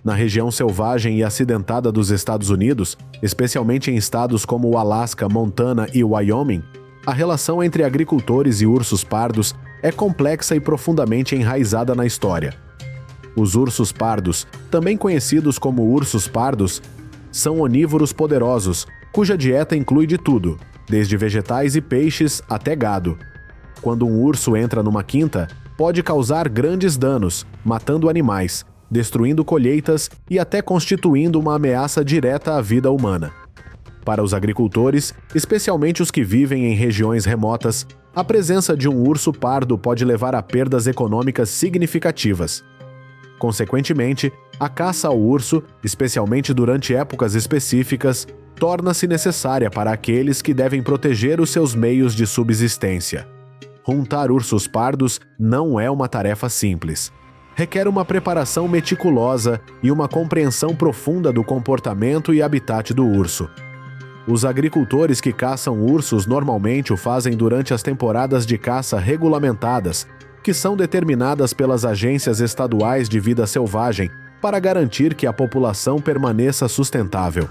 Na região selvagem e acidentada dos Estados Unidos, especialmente em estados como o Alasca, Montana e Wyoming, a relação entre agricultores e ursos pardos é complexa e profundamente enraizada na história. Os ursos pardos, também conhecidos como ursos pardos, são onívoros poderosos, cuja dieta inclui de tudo, desde vegetais e peixes até gado. Quando um urso entra numa quinta, pode causar grandes danos, matando animais, destruindo colheitas e até constituindo uma ameaça direta à vida humana. Para os agricultores, especialmente os que vivem em regiões remotas, a presença de um urso pardo pode levar a perdas econômicas significativas. Consequentemente, a caça ao urso, especialmente durante épocas específicas, torna-se necessária para aqueles que devem proteger os seus meios de subsistência. Juntar ursos pardos não é uma tarefa simples. Requer uma preparação meticulosa e uma compreensão profunda do comportamento e habitat do urso. Os agricultores que caçam ursos normalmente o fazem durante as temporadas de caça regulamentadas, que são determinadas pelas agências estaduais de vida selvagem para garantir que a população permaneça sustentável.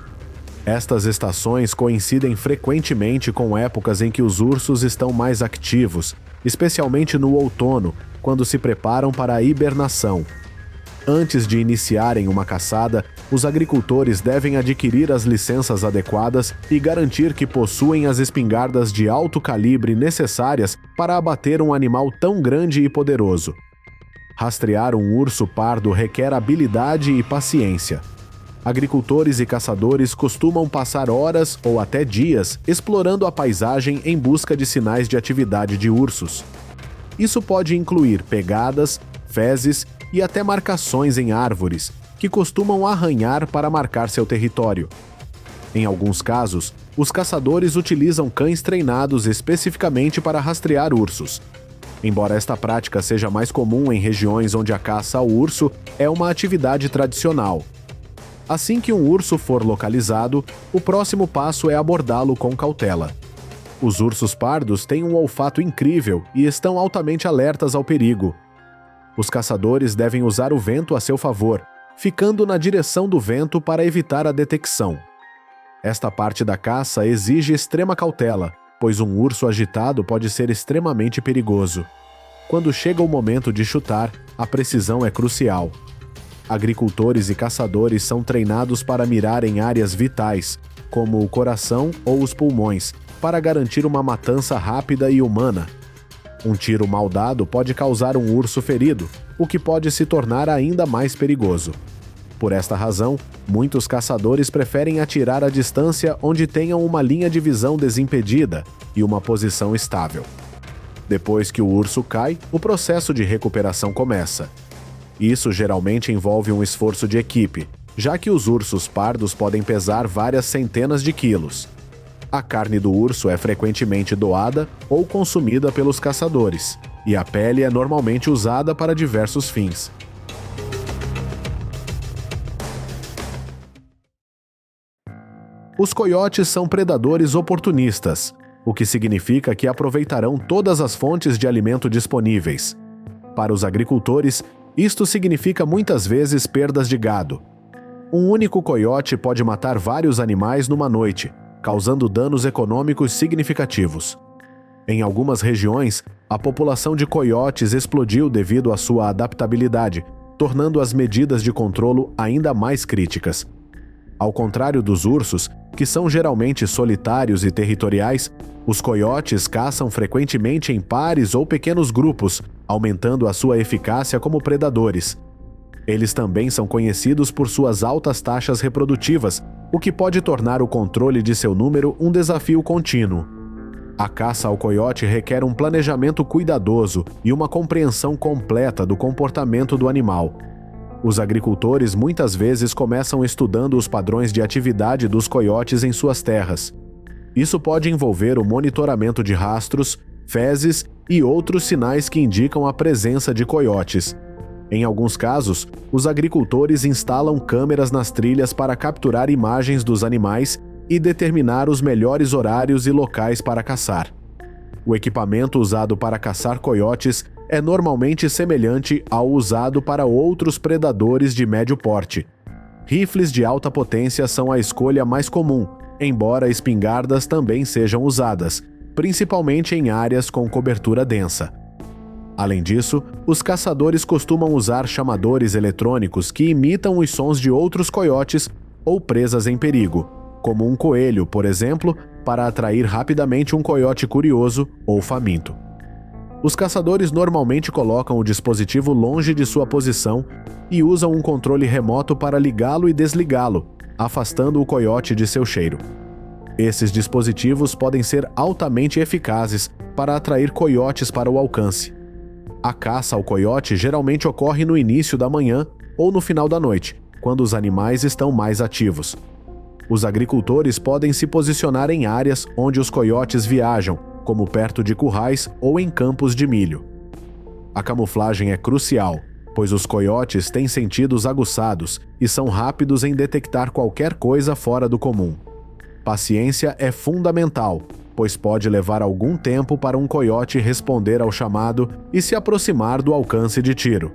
Estas estações coincidem frequentemente com épocas em que os ursos estão mais ativos, especialmente no outono, quando se preparam para a hibernação. Antes de iniciarem uma caçada, os agricultores devem adquirir as licenças adequadas e garantir que possuem as espingardas de alto calibre necessárias para abater um animal tão grande e poderoso. Rastrear um urso pardo requer habilidade e paciência. Agricultores e caçadores costumam passar horas ou até dias explorando a paisagem em busca de sinais de atividade de ursos. Isso pode incluir pegadas, fezes e até marcações em árvores, que costumam arranhar para marcar seu território. Em alguns casos, os caçadores utilizam cães treinados especificamente para rastrear ursos. Embora esta prática seja mais comum em regiões onde a caça ao urso é uma atividade tradicional. Assim que um urso for localizado, o próximo passo é abordá-lo com cautela. Os ursos pardos têm um olfato incrível e estão altamente alertas ao perigo. Os caçadores devem usar o vento a seu favor, ficando na direção do vento para evitar a detecção. Esta parte da caça exige extrema cautela, pois um urso agitado pode ser extremamente perigoso. Quando chega o momento de chutar, a precisão é crucial. Agricultores e caçadores são treinados para mirar em áreas vitais, como o coração ou os pulmões, para garantir uma matança rápida e humana. Um tiro mal dado pode causar um urso ferido, o que pode se tornar ainda mais perigoso. Por esta razão, muitos caçadores preferem atirar à distância onde tenham uma linha de visão desimpedida e uma posição estável. Depois que o urso cai, o processo de recuperação começa. Isso geralmente envolve um esforço de equipe, já que os ursos pardos podem pesar várias centenas de quilos. A carne do urso é frequentemente doada ou consumida pelos caçadores, e a pele é normalmente usada para diversos fins. Os coiotes são predadores oportunistas, o que significa que aproveitarão todas as fontes de alimento disponíveis. Para os agricultores, isto significa muitas vezes perdas de gado. Um único coiote pode matar vários animais numa noite, causando danos econômicos significativos. Em algumas regiões, a população de coiotes explodiu devido à sua adaptabilidade, tornando as medidas de controlo ainda mais críticas. Ao contrário dos ursos, que são geralmente solitários e territoriais, os coiotes caçam frequentemente em pares ou pequenos grupos, aumentando a sua eficácia como predadores. Eles também são conhecidos por suas altas taxas reprodutivas, o que pode tornar o controle de seu número um desafio contínuo. A caça ao coiote requer um planejamento cuidadoso e uma compreensão completa do comportamento do animal. Os agricultores muitas vezes começam estudando os padrões de atividade dos coiotes em suas terras. Isso pode envolver o monitoramento de rastros, fezes e outros sinais que indicam a presença de coiotes. Em alguns casos, os agricultores instalam câmeras nas trilhas para capturar imagens dos animais e determinar os melhores horários e locais para caçar. O equipamento usado para caçar coiotes é normalmente semelhante ao usado para outros predadores de médio porte, Rifles de alta potência são a escolha mais comum, embora espingardas também sejam usadas, principalmente em áreas com cobertura densa. Além disso, os caçadores costumam usar chamadores eletrônicos que imitam os sons de outros coiotes ou presas em perigo, como um coelho, por exemplo, para atrair rapidamente um coiote curioso ou faminto. Os caçadores normalmente colocam o dispositivo longe de sua posição e usam um controle remoto para ligá-lo e desligá-lo, afastando o coiote de seu cheiro. Esses dispositivos podem ser altamente eficazes para atrair coiotes para o alcance. A caça ao coiote geralmente ocorre no início da manhã ou no final da noite, quando os animais estão mais ativos. Os agricultores podem se posicionar em áreas onde os coiotes viajam, como perto de currais ou em campos de milho. A camuflagem é crucial, pois os coiotes têm sentidos aguçados e são rápidos em detectar qualquer coisa fora do comum. Paciência é fundamental, pois pode levar algum tempo para um coiote responder ao chamado e se aproximar do alcance de tiro.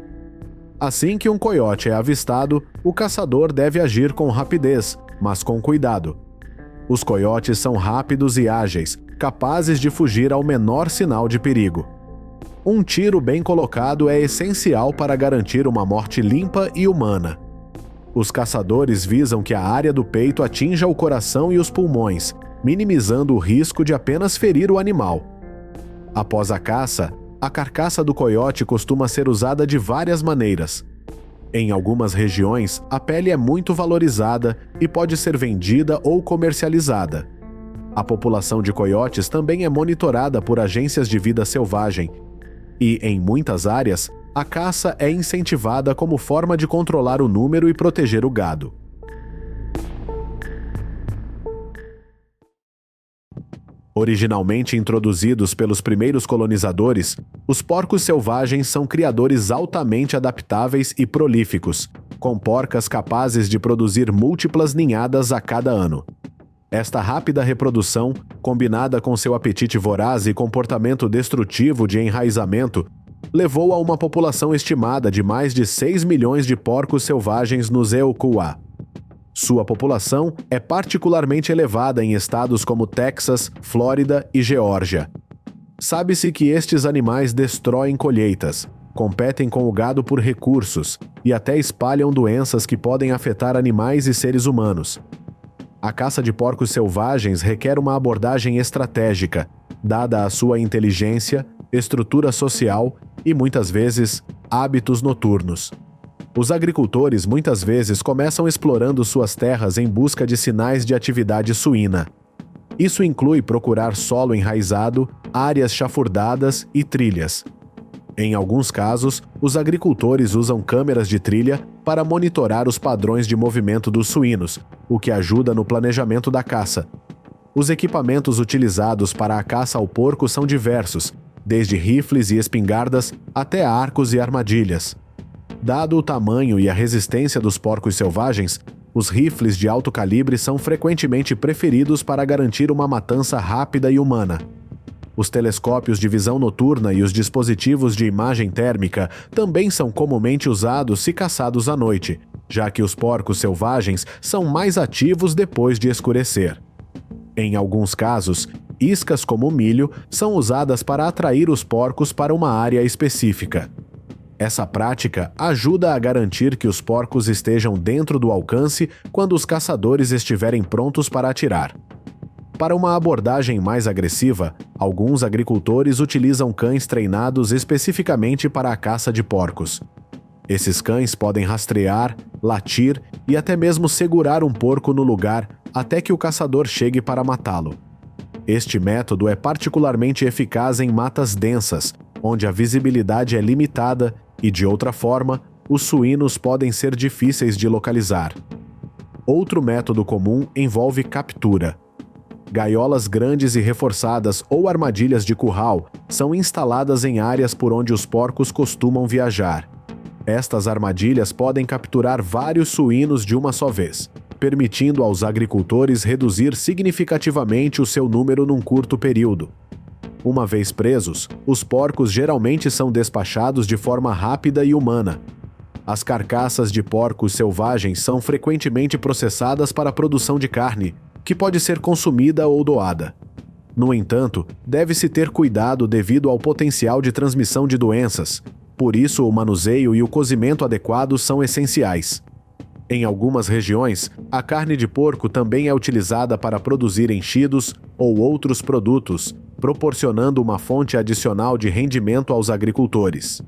Assim que um coiote é avistado, o caçador deve agir com rapidez, mas com cuidado. Os coiotes são rápidos e ágeis, capazes de fugir ao menor sinal de perigo. Um tiro bem colocado é essencial para garantir uma morte limpa e humana. Os caçadores visam que a área do peito atinja o coração e os pulmões, minimizando o risco de apenas ferir o animal. Após a caça, a carcaça do coiote costuma ser usada de várias maneiras. Em algumas regiões, a pele é muito valorizada e pode ser vendida ou comercializada. A população de coiotes também é monitorada por agências de vida selvagem e, em muitas áreas, a caça é incentivada como forma de controlar o número e proteger o gado. Originalmente introduzidos pelos primeiros colonizadores, os porcos selvagens são criadores altamente adaptáveis e prolíficos, com porcas capazes de produzir múltiplas ninhadas a cada ano. Esta rápida reprodução, combinada com seu apetite voraz e comportamento destrutivo de enraizamento, levou a uma população estimada de mais de 6 milhões de porcos selvagens no EUQA. Sua população é particularmente elevada em estados como Texas, Flórida e Geórgia. Sabe-se que estes animais destroem colheitas, competem com o gado por recursos e até espalham doenças que podem afetar animais e seres humanos. A caça de porcos selvagens requer uma abordagem estratégica, dada a sua inteligência, estrutura social e, muitas vezes, hábitos noturnos. Os agricultores muitas vezes começam explorando suas terras em busca de sinais de atividade suína. Isso inclui procurar solo enraizado, áreas chafurdadas e trilhas. Em alguns casos, os agricultores usam câmeras de trilha para monitorar os padrões de movimento dos suínos, o que ajuda no planejamento da caça. Os equipamentos utilizados para a caça ao porco são diversos, desde rifles e espingardas até arcos e armadilhas. Dado o tamanho e a resistência dos porcos selvagens, os rifles de alto calibre são frequentemente preferidos para garantir uma matança rápida e humana. Os telescópios de visão noturna e os dispositivos de imagem térmica também são comumente usados se caçados à noite, já que os porcos selvagens são mais ativos depois de escurecer. Em alguns casos, iscas como milho são usadas para atrair os porcos para uma área específica. Essa prática ajuda a garantir que os porcos estejam dentro do alcance quando os caçadores estiverem prontos para atirar. Para uma abordagem mais agressiva, alguns agricultores utilizam cães treinados especificamente para a caça de porcos. Esses cães podem rastrear, latir e até mesmo segurar um porco no lugar até que o caçador chegue para matá-lo. Este método é particularmente eficaz em matas densas, onde a visibilidade é limitada e, de outra forma, os suínos podem ser difíceis de localizar. Outro método comum envolve captura. Gaiolas grandes e reforçadas ou armadilhas de curral são instaladas em áreas por onde os porcos costumam viajar. Estas armadilhas podem capturar vários suínos de uma só vez, permitindo aos agricultores reduzir significativamente o seu número num curto período. Uma vez presos, os porcos geralmente são despachados de forma rápida e humana. As carcaças de porcos selvagens são frequentemente processadas para a produção de carne, que pode ser consumida ou doada. No entanto, deve-se ter cuidado devido ao potencial de transmissão de doenças. Por isso, o manuseio e o cozimento adequados são essenciais. Em algumas regiões, a carne de porco também é utilizada para produzir enchidos ou outros produtos, proporcionando uma fonte adicional de rendimento aos agricultores.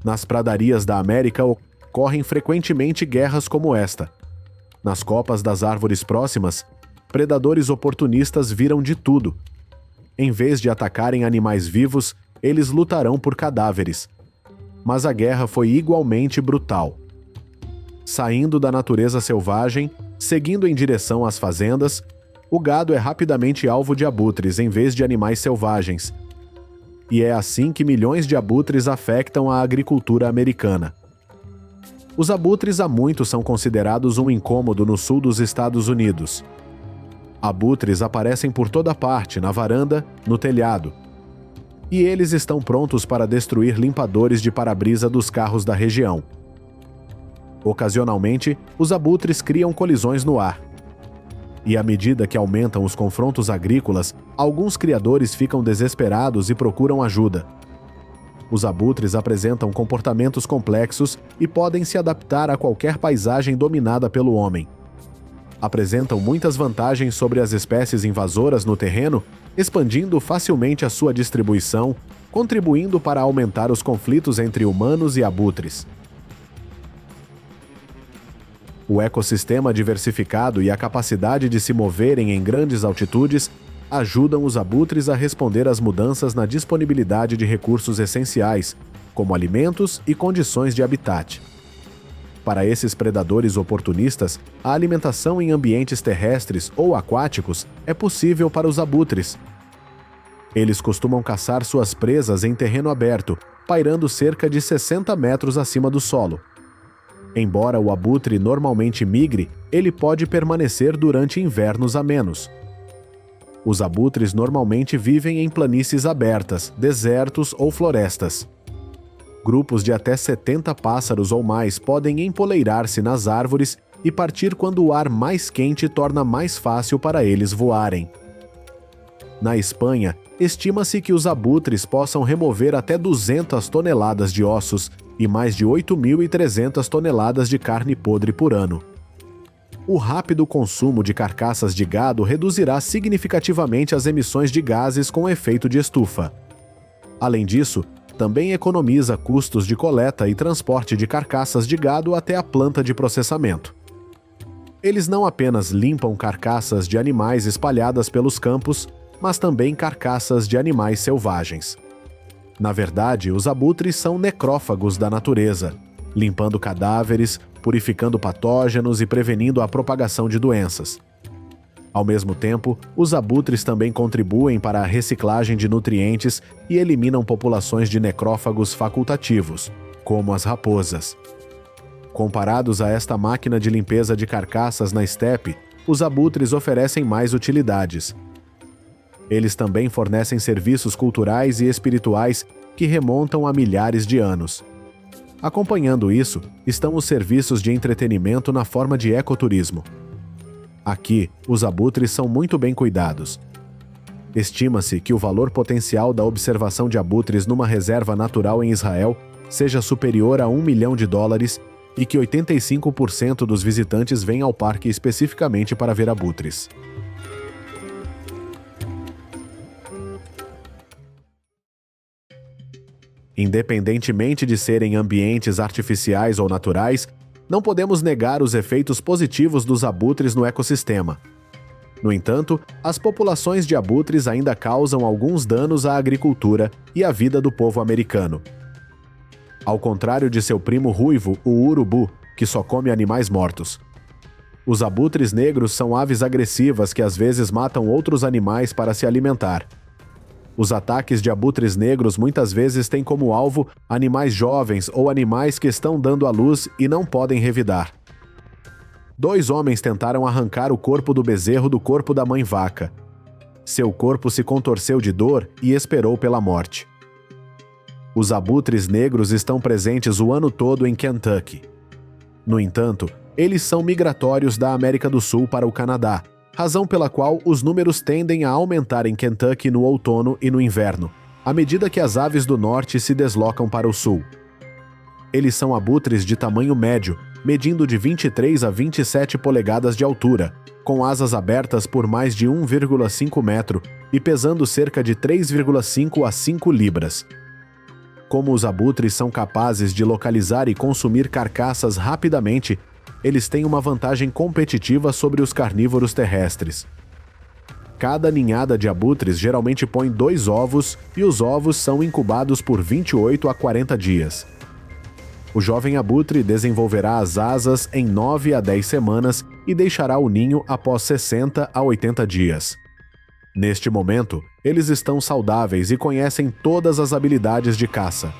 Nas pradarias da América ocorrem frequentemente guerras como esta. Nas copas das árvores próximas, predadores oportunistas viram de tudo. Em vez de atacarem animais vivos, eles lutarão por cadáveres. Mas a guerra foi igualmente brutal. Saindo da natureza selvagem, seguindo em direção às fazendas, o gado é rapidamente alvo de abutres em vez de animais selvagens. E é assim que milhões de abutres afetam a agricultura americana. Os abutres há muito são considerados um incômodo no sul dos Estados Unidos. Abutres aparecem por toda parte, na varanda, no telhado. E eles estão prontos para destruir limpadores de para-brisa dos carros da região. Ocasionalmente, os abutres criam colisões no ar. E à medida que aumentam os confrontos agrícolas, alguns criadores ficam desesperados e procuram ajuda. Os abutres apresentam comportamentos complexos e podem se adaptar a qualquer paisagem dominada pelo homem. Apresentam muitas vantagens sobre as espécies invasoras no terreno, expandindo facilmente a sua distribuição, contribuindo para aumentar os conflitos entre humanos e abutres. O ecossistema diversificado e a capacidade de se moverem em grandes altitudes ajudam os abutres a responder às mudanças na disponibilidade de recursos essenciais, como alimentos e condições de habitat. Para esses predadores oportunistas, a alimentação em ambientes terrestres ou aquáticos é possível para os abutres. Eles costumam caçar suas presas em terreno aberto, pairando cerca de 60 metros acima do solo. Embora o abutre normalmente migre, ele pode permanecer durante invernos amenos. Os abutres normalmente vivem em planícies abertas, desertos ou florestas. Grupos de até 70 pássaros ou mais podem empoleirar-se nas árvores e partir quando o ar mais quente torna mais fácil para eles voarem. Na Espanha, estima-se que os abutres possam remover até 200 toneladas de ossos e mais de 8.300 toneladas de carne podre por ano. O rápido consumo de carcaças de gado reduzirá significativamente as emissões de gases com efeito de estufa. Além disso, também economiza custos de coleta e transporte de carcaças de gado até a planta de processamento. Eles não apenas limpam carcaças de animais espalhadas pelos campos, mas também carcaças de animais selvagens. Na verdade, os abutres são necrófagos da natureza, limpando cadáveres, purificando patógenos e prevenindo a propagação de doenças. Ao mesmo tempo, os abutres também contribuem para a reciclagem de nutrientes e eliminam populações de necrófagos facultativos, como as raposas. Comparados a esta máquina de limpeza de carcaças na estepe, os abutres oferecem mais utilidades. Eles também fornecem serviços culturais e espirituais que remontam a milhares de anos. Acompanhando isso, estão os serviços de entretenimento na forma de ecoturismo. Aqui, os abutres são muito bem cuidados. Estima-se que o valor potencial da observação de abutres numa reserva natural em Israel seja superior a $1 milhão e que 85% dos visitantes vêm ao parque especificamente para ver abutres. Independentemente de serem ambientes artificiais ou naturais, não podemos negar os efeitos positivos dos abutres no ecossistema. No entanto, as populações de abutres ainda causam alguns danos à agricultura e à vida do povo americano. Ao contrário de seu primo ruivo, o urubu, que só come animais mortos. Os abutres negros são aves agressivas que às vezes matam outros animais para se alimentar. Os ataques de abutres negros muitas vezes têm como alvo animais jovens ou animais que estão dando à luz e não podem revidar. 2 homens tentaram arrancar o corpo do bezerro do corpo da mãe vaca. Seu corpo se contorceu de dor e esperou pela morte. Os abutres negros estão presentes o ano todo em Kentucky. No entanto, eles são migratórios da América do Sul para o Canadá, razão pela qual os números tendem a aumentar em Kentucky no outono e no inverno, à medida que as aves do norte se deslocam para o sul. Eles são abutres de tamanho médio, medindo de 23 a 27 polegadas de altura, com asas abertas por mais de 1,5 metro e pesando cerca de 3,5 a 5 libras. Como os abutres são capazes de localizar e consumir carcaças rapidamente, eles têm uma vantagem competitiva sobre os carnívoros terrestres. Cada ninhada de abutres geralmente põe 2 ovos e os ovos são incubados por 28 a 40 dias. O jovem abutre desenvolverá as asas em 9 a 10 semanas e deixará o ninho após 60 a 80 dias. Neste momento, eles estão saudáveis e conhecem todas as habilidades de caça.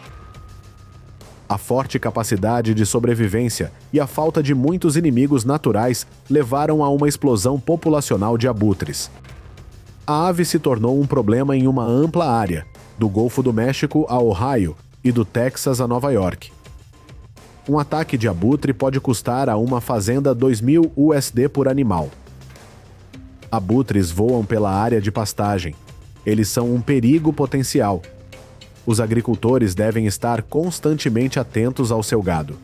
A forte capacidade de sobrevivência e a falta de muitos inimigos naturais levaram a uma explosão populacional de abutres. A ave se tornou um problema em uma ampla área, do Golfo do México a Ohio e do Texas a Nova York. Um ataque de abutre pode custar a uma fazenda 2.000 USD por animal. Abutres voam pela área de pastagem. Eles são um perigo potencial. Os agricultores devem estar constantemente atentos ao seu gado.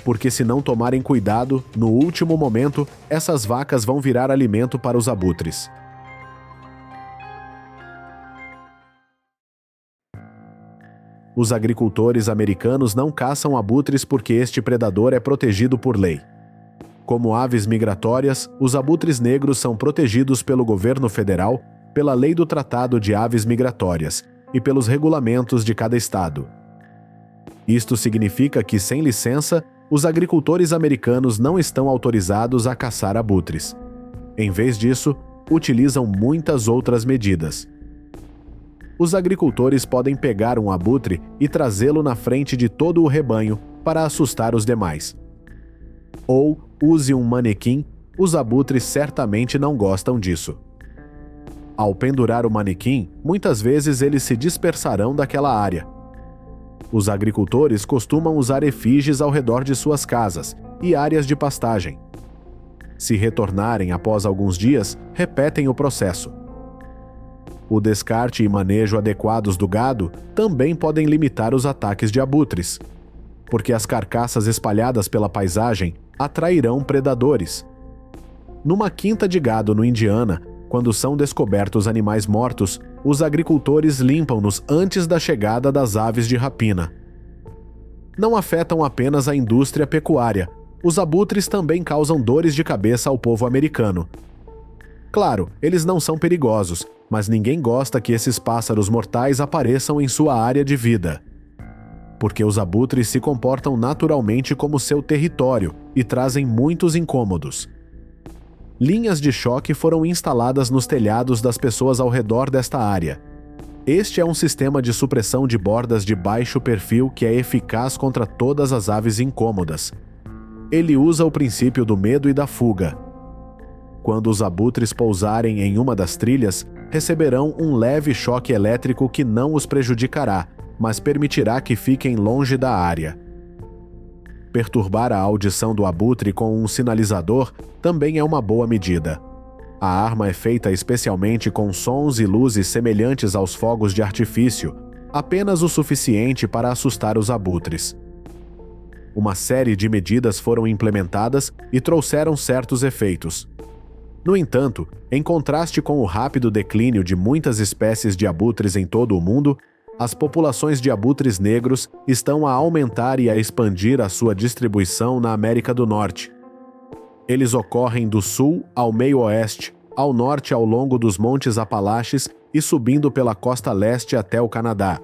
Porque se não tomarem cuidado, no último momento, essas vacas vão virar alimento para os abutres. Os agricultores americanos não caçam abutres porque este predador é protegido por lei. Como aves migratórias, os abutres negros são protegidos pelo governo federal, pela lei do Tratado de Aves Migratórias e pelos regulamentos de cada estado. Isto significa que, sem licença, os agricultores americanos não estão autorizados a caçar abutres. Em vez disso, utilizam muitas outras medidas. Os agricultores podem pegar um abutre e trazê-lo na frente de todo o rebanho para assustar os demais. Ou use um manequim, os abutres certamente não gostam disso. Ao pendurar o manequim, muitas vezes eles se dispersarão daquela área. Os agricultores costumam usar efígies ao redor de suas casas e áreas de pastagem. Se retornarem após alguns dias, repetem o processo. O descarte e manejo adequados do gado também podem limitar os ataques de abutres, porque as carcaças espalhadas pela paisagem atrairão predadores. Numa quinta de gado no Indiana, quando são descobertos animais mortos, os agricultores limpam-nos antes da chegada das aves de rapina. Não afetam apenas a indústria pecuária, os abutres também causam dores de cabeça ao povo americano. Claro, eles não são perigosos, mas ninguém gosta que esses pássaros mortais apareçam em sua área de vida. Porque os abutres se comportam naturalmente como seu território e trazem muitos incômodos. Linhas de choque foram instaladas nos telhados das pessoas ao redor desta área. Este é um sistema de supressão de bordas de baixo perfil que é eficaz contra todas as aves incômodas. Ele usa o princípio do medo e da fuga. Quando os abutres pousarem em uma das trilhas, receberão um leve choque elétrico que não os prejudicará, mas permitirá que fiquem longe da área. Perturbar a audição do abutre com um sinalizador também é uma boa medida. A arma é feita especialmente com sons e luzes semelhantes aos fogos de artifício, apenas o suficiente para assustar os abutres. Uma série de medidas foram implementadas e trouxeram certos efeitos. No entanto, em contraste com o rápido declínio de muitas espécies de abutres em todo o mundo, as populações de abutres negros estão a aumentar e a expandir a sua distribuição na América do Norte. Eles ocorrem do sul ao meio-oeste, ao norte ao longo dos Montes Apalaches e subindo pela costa leste até o Canadá.